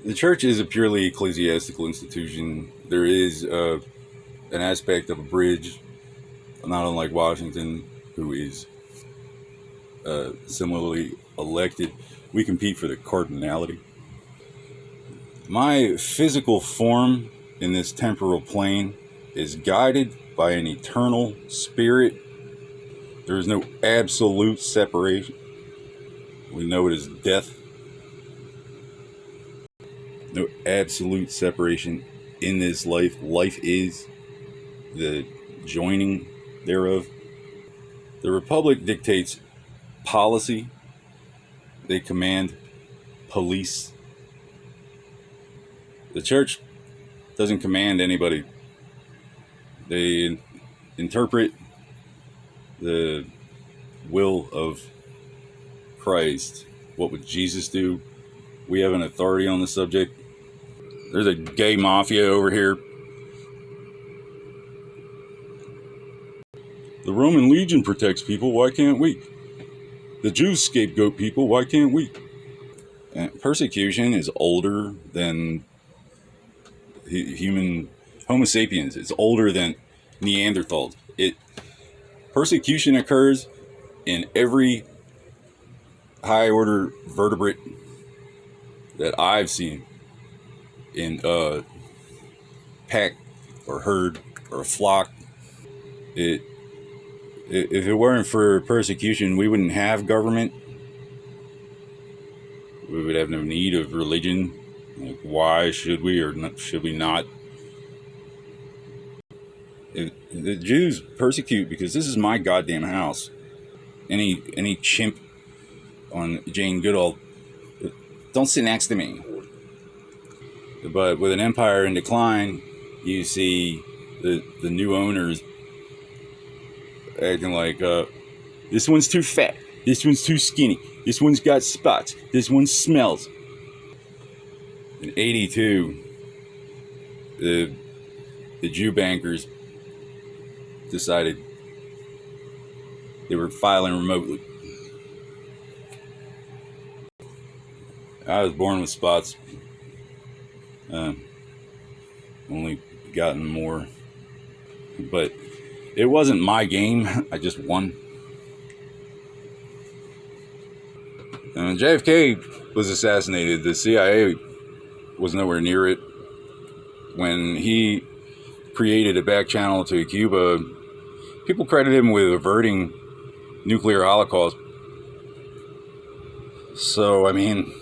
The church is a purely ecclesiastical institution. There is an aspect of a bridge, not unlike Washington, who is similarly elected. We compete for the cardinality. My physical form in this temporal plane is guided by an eternal spirit. There is no absolute separation. We know it as death. No absolute separation in this life. Life is the joining thereof. The Republic dictates policy. They command police. The church doesn't command anybody. They interpret the will of Christ. What would Jesus do? We have an authority on the subject. There's a gay mafia over here. The Roman legion protects people. Why can't we? The Jews scapegoat people. Why can't we? And persecution is older than human Homo sapiens. It's older than Neanderthals. Persecution occurs in every high order vertebrate that I've seen in a pack or herd or a flock. If it weren't for persecution, we wouldn't have government. We would have no need of religion. Like, why should we or not, should we not? The Jews persecute because this is my goddamn house. Any chimp on Jane Goodall, don't sit next to me. But with an empire in decline, you see the new owners acting like, this one's too fat, this one's too skinny, this one's got spots, this one smells. In '82, the Jew bankers decided they were filing remotely. I was born with spots. Only gotten more. But it wasn't my game. I just won. JFK was assassinated. The CIA was nowhere near it. When he created a back channel to Cuba, people credit him with averting nuclear holocaust. So, I mean,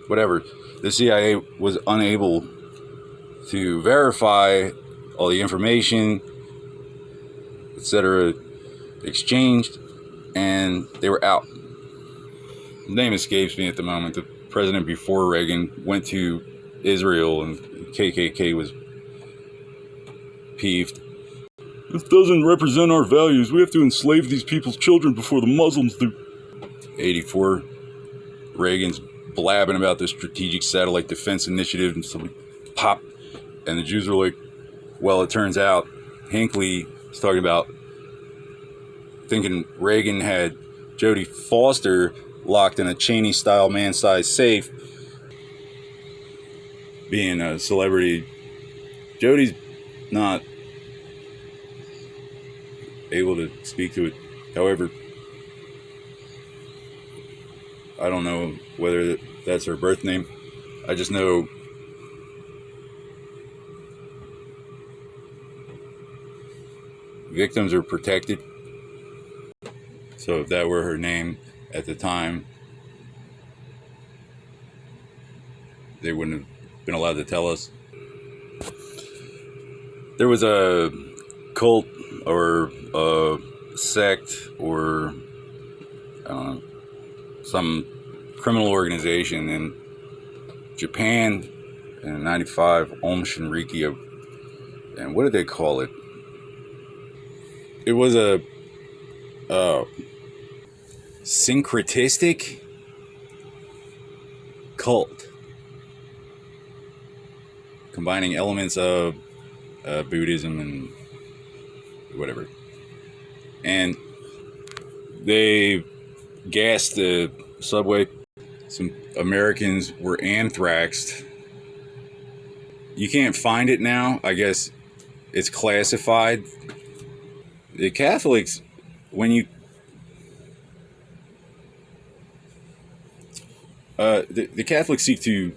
whatever. The CIA was unable to verify all the information, etc., exchanged, and they were out. His name escapes me at the moment. The president before Reagan went to Israel, and KKK was peeved. This doesn't represent our values. We have to enslave these people's children before the Muslims do. 84, Reagan's blabbing about the Strategic Satellite Defense Initiative, and somebody pop, and the Jews were like, well, it turns out Hinckley was talking about thinking Reagan had Jodie Foster locked in a Cheney-style man-sized safe. Being a celebrity, Jodie's not able to speak to it. However, I don't know whether that's her birth name. I just know victims are protected. So if that were her name at the time, they wouldn't have been allowed to tell us. There was a cult or a sect or, I don't know, some criminal organization in Japan in 95, Aum Shinrikyo. And what did they call it? It was a syncretistic cult combining elements of Buddhism and whatever. And they gassed the subway. Some Americans were anthraxed You can't find it now. I guess it's classified. The Catholics, when you the Catholics seek to,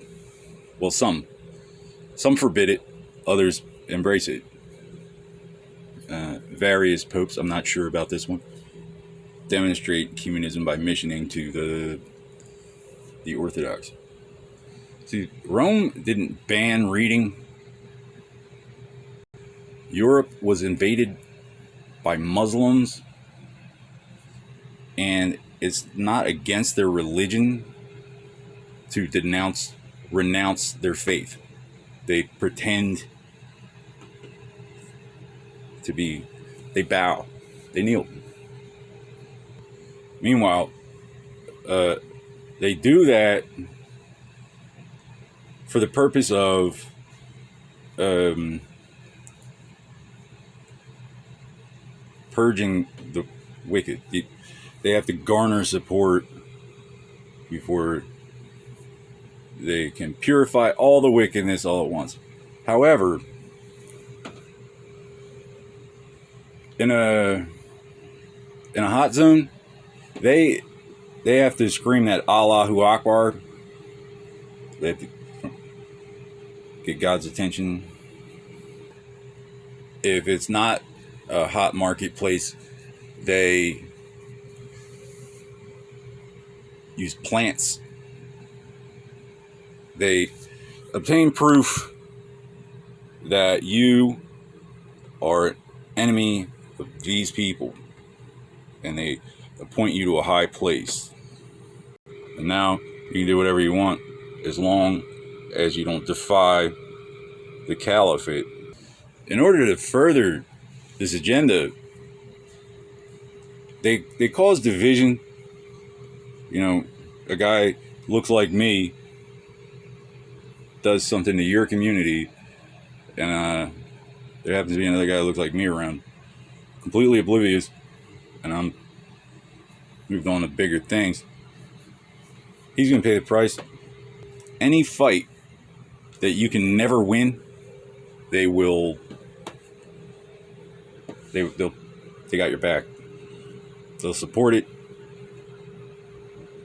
well, some forbid it, others embrace it. Various popes, I'm not sure about this one, demonstrate humanism by missioning to the Orthodox. See, Rome didn't ban reading. Europe was invaded by Muslims, and it's not against their religion to renounce their faith. They pretend to be, they bow, they kneel. Meanwhile, they do that for the purpose of purging the wicked. They have to garner support before they can purify all the wickedness all at once. However, in a hot zone, they have to scream that Allahu Akbar. They have to get God's attention. If it's not a hot marketplace, they use plants. They obtain proof that you are an enemy of these people, and they appoint you to a high place. And now you can do whatever you want as long as you don't defy the caliphate. In order to further this agenda, they cause division. You know, a guy looks like me does something to your community, and there happens to be another guy that looks like me around, completely oblivious, and I'm moved on to bigger things. He's going to pay the price. Any fight that you can never win, they got your back. They'll support it,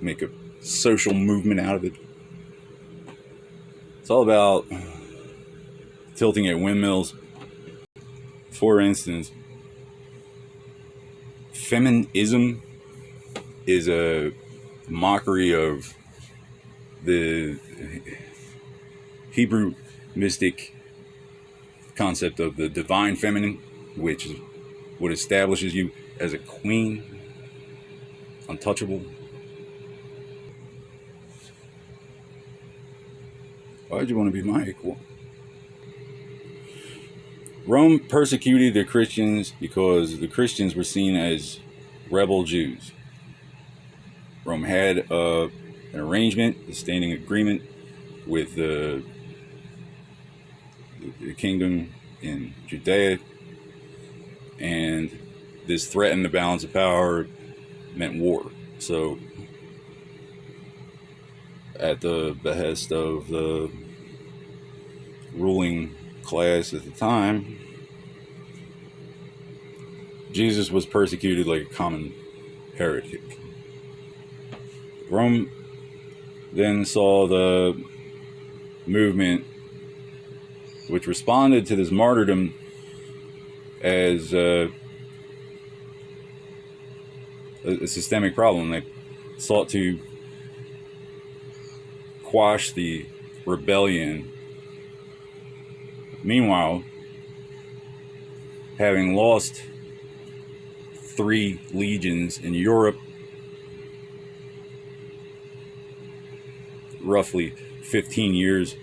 make a social movement out of it. It's all about tilting at windmills. For instance, feminism is a mockery of the Hebrew mystic concept of the divine feminine, which is what establishes you as a queen, untouchable. Why'd you want to be my equal? Rome persecuted the Christians because the Christians were seen as rebel Jews. Rome had an arrangement, a standing agreement with the kingdom in Judea, and this threatened the balance of power, meant war. So, at the behest of the ruling class at the time, Jesus was persecuted like a common heretic. Rome then saw the movement which responded to this martyrdom as a systemic problem. They sought to quash the rebellion. Meanwhile, having lost 3 legions in Europe, roughly 15 years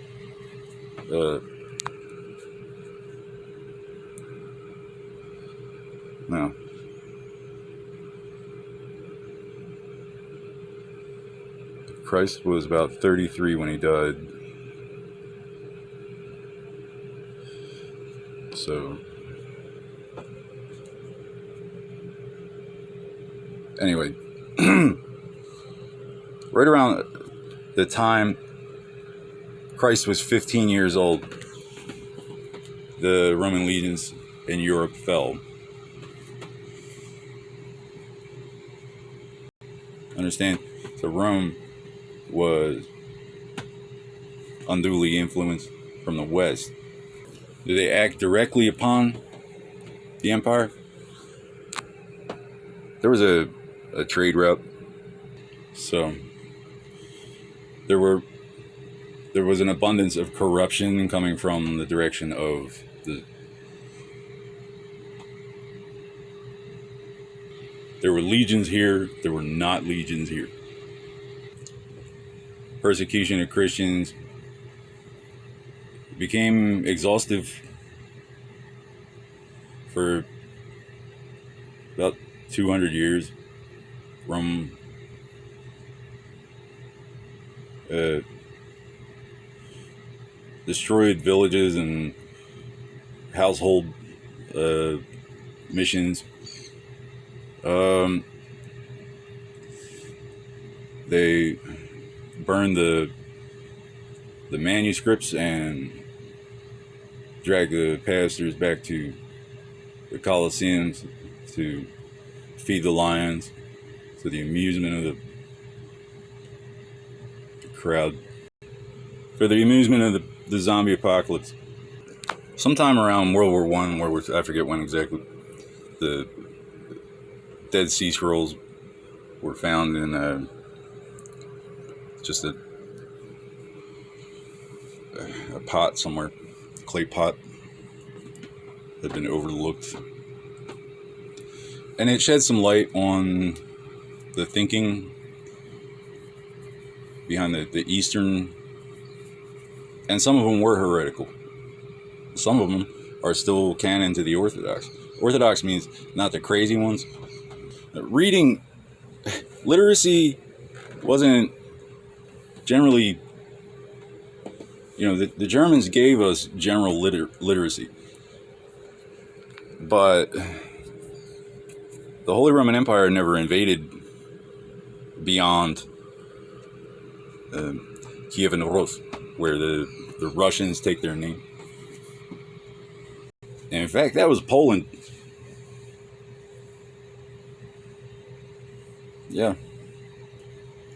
no. Christ was about 33 when he died. So, anyway, right around the time Christ was 15 years old, the Roman legions in Europe fell. Understand? So Rome was unduly influenced from the West. Did they act directly upon the empire? There was a trade route. So there was an abundance of corruption coming from the direction of the... There were legions here, there were not legions here. Persecution of Christians became exhaustive for about 200 years. Rome destroyed villages and household missions. They burned the manuscripts and dragged the pastors back to the Colosseums to feed the lions, to the amusement of the crowd, for the amusement of the zombie apocalypse. Sometime around World War I, I forget when exactly, the Dead Sea Scrolls were found in just a pot somewhere, clay pot, had been overlooked. And it shed some light on the thinking behind the Eastern, and some of them were heretical. Some of them are still canon to the Orthodox. Orthodox means not the crazy ones. Reading, literacy wasn't generally, the Germans gave us general literacy. But the Holy Roman Empire never invaded beyond Kiev and Rus, where the Russians take their name. And in fact, that was Poland. Yeah.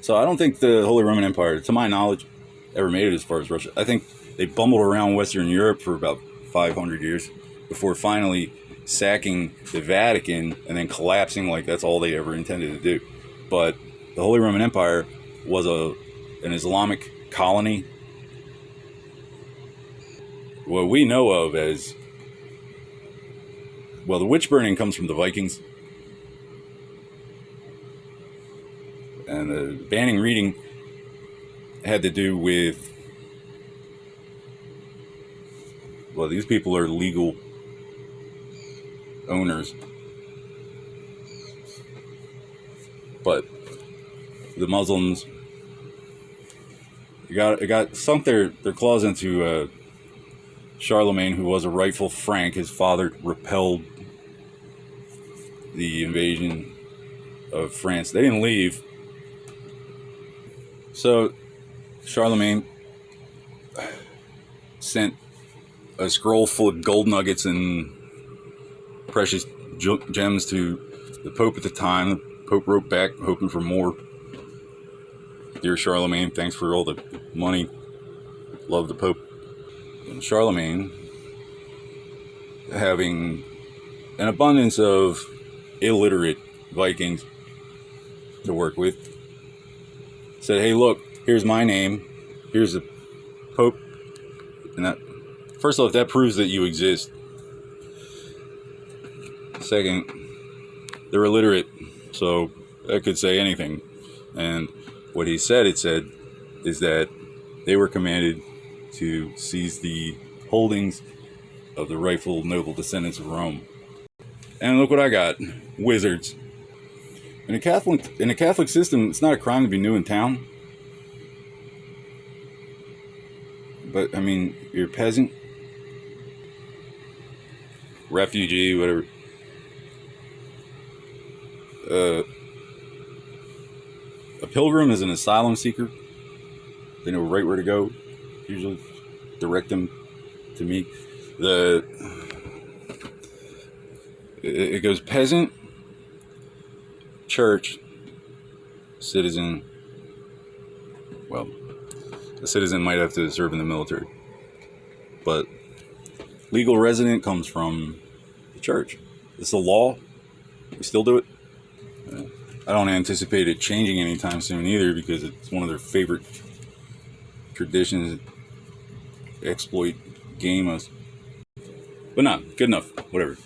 So I don't think the Holy Roman Empire, to my knowledge, ever made it as far as Russia. I think they bumbled around Western Europe for about 500 years before finally sacking the Vatican and then collapsing like that's all they ever intended to do. But the Holy Roman Empire was an Islamic colony, what we know of as, well, the witch burning comes from the Vikings, and the banning reading had to do with, well, these people are legal owners, but the Muslims got sunk their claws into Charlemagne, who was a rightful Frank. His father repelled the invasion of France. They didn't leave. So Charlemagne sent a scroll full of gold nuggets and precious gems to the Pope at the time. The Pope wrote back hoping for more. Dear Charlemagne, thanks for all the money. Love the Pope. And Charlemagne, having an abundance of illiterate Vikings to work with, said, hey, look, here's my name. Here's the Pope. And that, first off, that proves that you exist. Second, they're illiterate, so that could say anything. And what it said is that they were commanded to seize the holdings of the rightful noble descendants of Rome. And look what I got. Wizards. In a Catholic system, it's not a crime to be new in town. But, I mean, you're a peasant, refugee, whatever. A pilgrim is an asylum seeker. They know right where to go. Usually direct them to me. The it goes peasant, church, citizen. Well, a citizen might have to serve in the military, but legal resident comes from the church. It's the law. We still do it. I don't anticipate it changing anytime soon either, because it's one of their favorite traditions. Exploit, game us. But no, good enough. Whatever.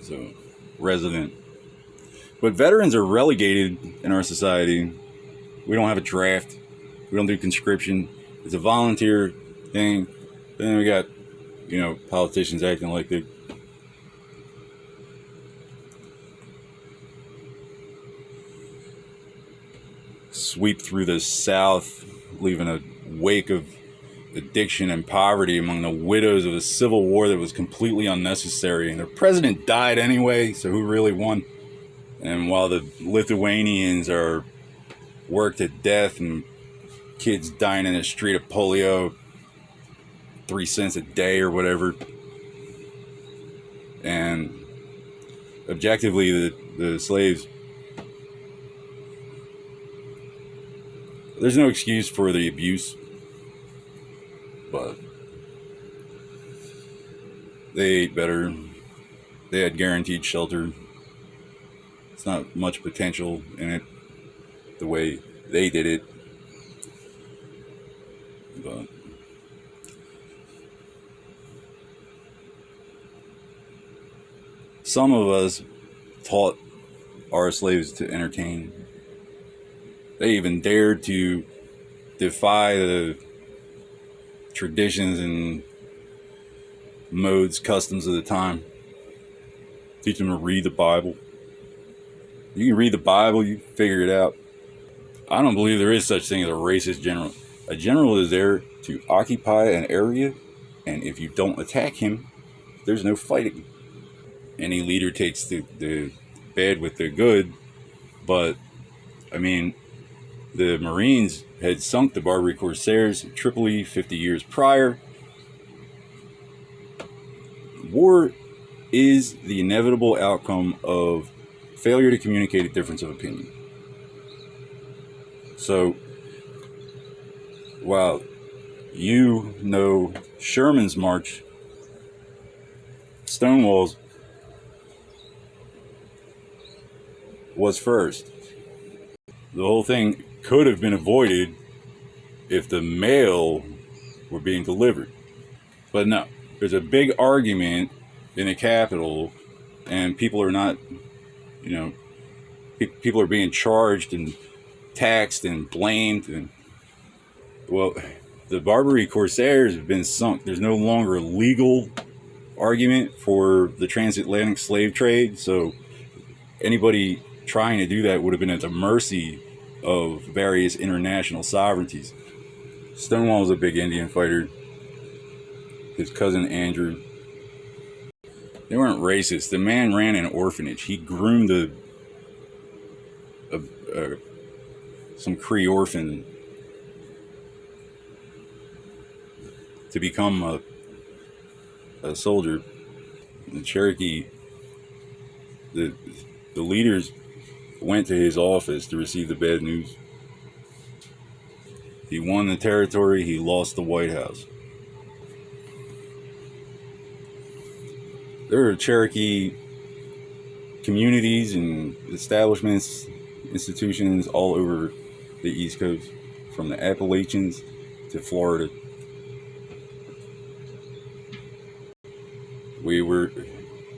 So, resident. But veterans are relegated in our society. We don't have a draft. We don't do conscription. It's a volunteer thing. Then we got, politicians acting like they sweep through the South, leaving a wake of addiction and poverty among the widows of a civil war that was completely unnecessary. And their president died anyway, so who really won? And while the Lithuanians are worked to death and kids dying in the street of polio, 3 cents a day or whatever, and objectively the slaves, there's no excuse for the abuse, but they ate better. They had guaranteed shelter. It's not much potential in it the way they did it, but some of us taught our slaves to entertain. They even dared to defy the traditions and modes, customs of the time. Teach them to read the Bible. You can read the Bible, you figure it out. I don't believe there is such thing as a racist general. A general is there to occupy an area, and if you don't attack him, there's no fighting. Any leader takes the bad with the good, but, the Marines had sunk the Barbary Corsairs in Tripoli 50 years prior. War is the inevitable outcome of failure to communicate a difference of opinion. So, while Sherman's march, Stonewall's was first. The whole thing could have been avoided if the mail were being delivered. But no, there's a big argument in the Capitol, and people are not, people are being charged and taxed and blamed. And, well, the Barbary Corsairs have been sunk. There's no longer a legal argument for the transatlantic slave trade, so anybody trying to do that would have been at the mercy of various international sovereignties. Stonewall was a big Indian fighter. His cousin Andrew. They weren't racist. The man ran an orphanage. He groomed some Cree orphan to become a soldier. The Cherokee, the leaders went to his office to receive the bad news. He won the territory, he lost the White House. There are Cherokee communities and establishments, institutions all over the East Coast, from the Appalachians to Florida. We were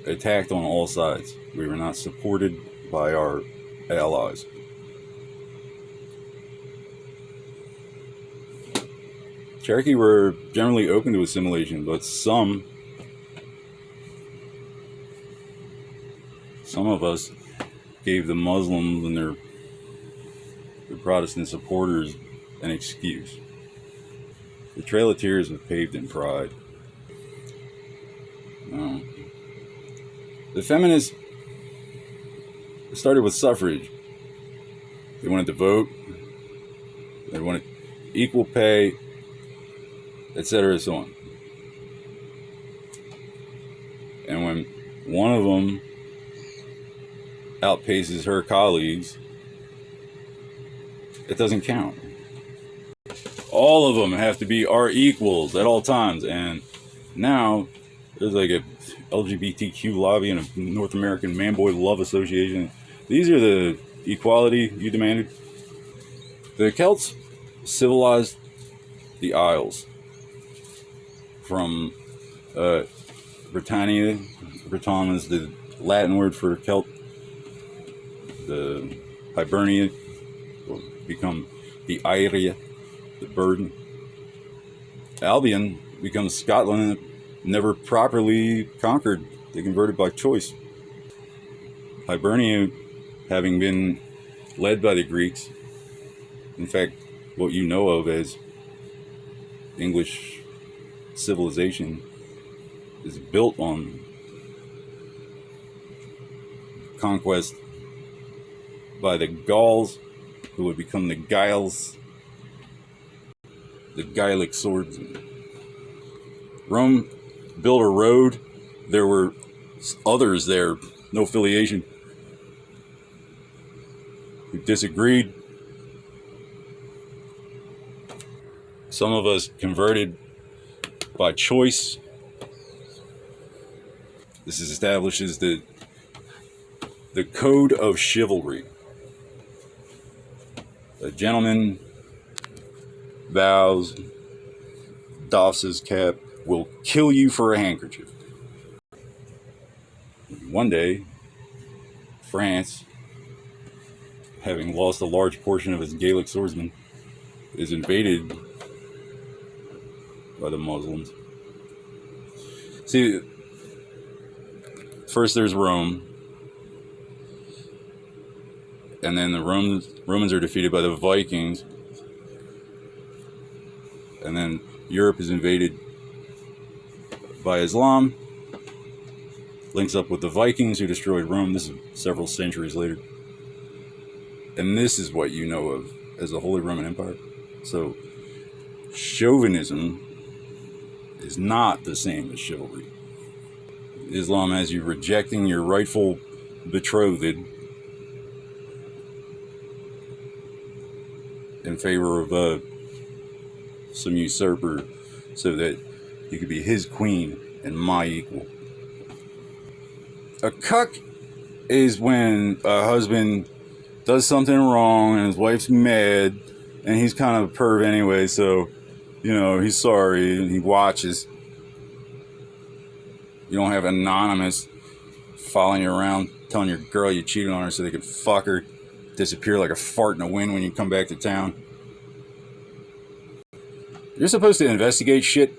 attacked on all sides. We were not supported by our allies. Cherokee were generally open to assimilation, but some of us gave the Muslims and their Protestant supporters an excuse. The Trail of Tears was paved in pride. The feminists started with suffrage. They wanted to vote. They wanted equal pay, etc., so on. one of them outpaces her colleagues, it doesn't count. All of them have to be our equals at all times. And now there's like a LGBTQ lobby and a North American Man-Boy Love Association. These are the equality you demanded. The Celts civilized the Isles from Britannia. Britannia is the Latin word for Celt. The Hibernia will become the Iria, the burden. Albion becomes Scotland, never properly conquered. They converted by choice. Hibernia, having been led by the Greeks, in fact, what you know of as English civilization is built on conquest by the Gauls, who would become the Giles, the Gaelic swords. Rome built a road. There were others there, no affiliation, who disagreed. Some of us converted by choice. This establishes the code of chivalry. A gentleman vows, doffs his cap, will kill you for a handkerchief. One day, France, having lost a large portion of its Gaelic swordsmen, is invaded by the Muslims. See, first there's Rome, and then the Romans are defeated by the Vikings, and then Europe is invaded by Islam, links up with the Vikings who destroyed Rome. This is several centuries later. And this is what you know of as the Holy Roman Empire. So, chauvinism is not the same as chivalry. Islam has you rejecting your rightful betrothed in favor of some usurper so that you could be his queen and my equal. A cuck is when a husband does something wrong and his wife's mad and he's kind of a perv anyway, so he's sorry and he watches. You don't have anonymous following you around telling your girl you cheated on her so they could fuck her, disappear like a fart in the wind when you come back to town. You're supposed to investigate shit.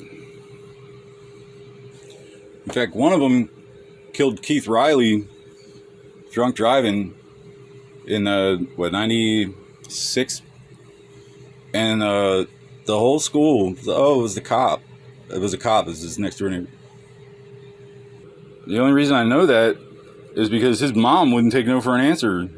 In fact, one of them killed Keith Riley drunk driving in 96, and the whole school, it was the cop. It was a cop. It was his next door neighbor. The only reason I know that is because his mom wouldn't take no for an answer.